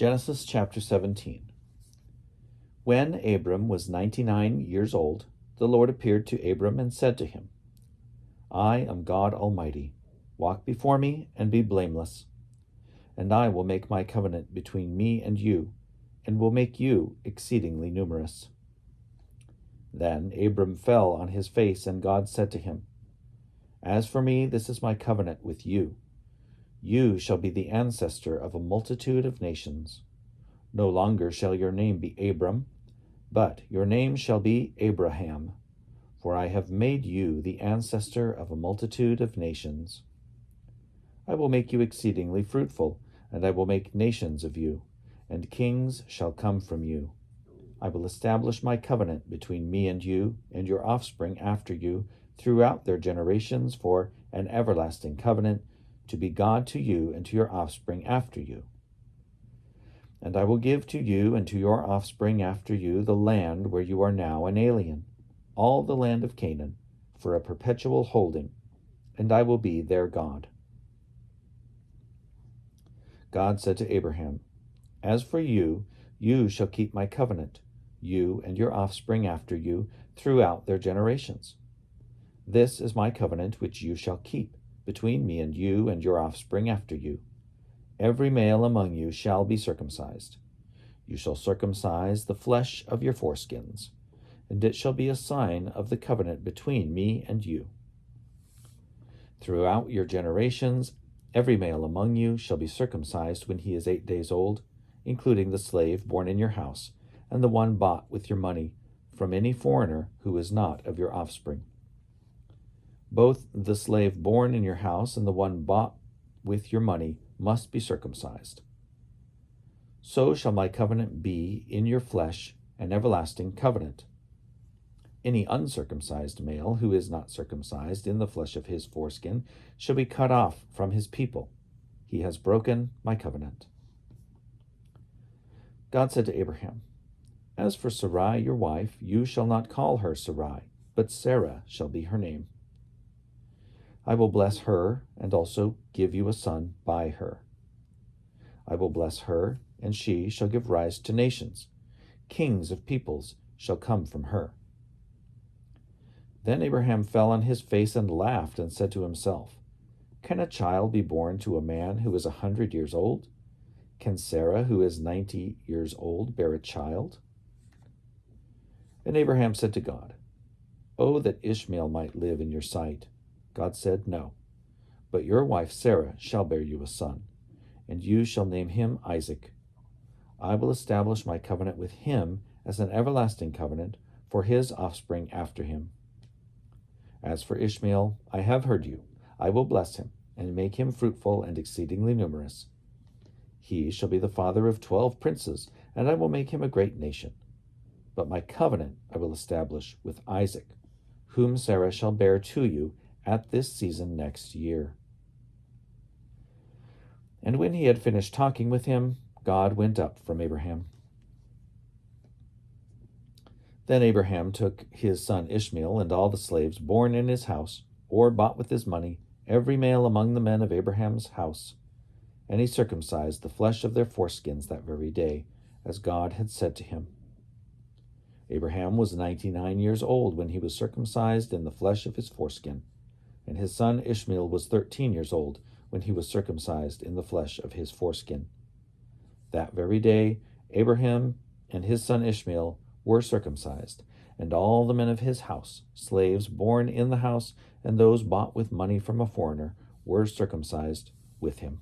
Genesis chapter 17. When Abram was 99 years old, the Lord appeared to Abram and said to him, I am God Almighty. Walk before me and be blameless. And I will make my covenant between me and you, and will make you exceedingly numerous. Then Abram fell on his face, and God said to him, As for me, this is my covenant with you. You shall be the ancestor of a multitude of nations. No longer shall your name be Abram, but your name shall be Abraham, for I have made you the ancestor of a multitude of nations. I will make you exceedingly fruitful, and I will make nations of you, and kings shall come from you. I will establish my covenant between me and you and your offspring after you throughout their generations for an everlasting covenant, to be God to you and to your offspring after you. And I will give to you and to your offspring after you the land where you are now an alien, all the land of Canaan, for a perpetual holding, and I will be their God. God said to Abraham, As for you, you shall keep my covenant, you and your offspring after you, throughout their generations. This is my covenant which you shall keep, between me and you and your offspring after you. Every male among you shall be circumcised. You shall circumcise the flesh of your foreskins, and it shall be a sign of the covenant between me and you. Throughout your generations, every male among you shall be circumcised when he is 8 days old, including the slave born in your house, and the one bought with your money from any foreigner who is not of your offspring. Both the slave born in your house and the one bought with your money must be circumcised. So shall my covenant be in your flesh, an everlasting covenant. Any uncircumcised male who is not circumcised in the flesh of his foreskin shall be cut off from his people. He has broken my covenant. God said to Abraham, As for Sarai your wife, you shall not call her Sarai, but Sarah shall be her name. I will bless her, and also give you a son by her. I will bless her, and she shall give rise to nations. Kings of peoples shall come from her. Then Abraham fell on his face and laughed, and said to himself, Can a child be born to a man who is 100 years old? Can Sarah, who is 90 years old, bear a child? And Abraham said to God, Oh, that Ishmael might live in your sight. God said, No, but your wife Sarah shall bear you a son, and you shall name him Isaac. I will establish my covenant with him as an everlasting covenant for his offspring after him. As for Ishmael, I have heard you. I will bless him, and make him fruitful and exceedingly numerous. He shall be the father of 12 princes, and I will make him a great nation. But my covenant I will establish with Isaac, whom Sarah shall bear to you at this season next year. And when he had finished talking with him, God went up from Abraham. Then Abraham took his son Ishmael and all the slaves born in his house, or bought with his money, every male among the men of Abraham's house, and he circumcised the flesh of their foreskins that very day, as God had said to him. Abraham was 99 years old when he was circumcised in the flesh of his foreskin, and his son Ishmael was 13 years old when he was circumcised in the flesh of his foreskin. That very day Abraham and his son Ishmael were circumcised, and all the men of his house, slaves born in the house, and those bought with money from a foreigner, were circumcised with him.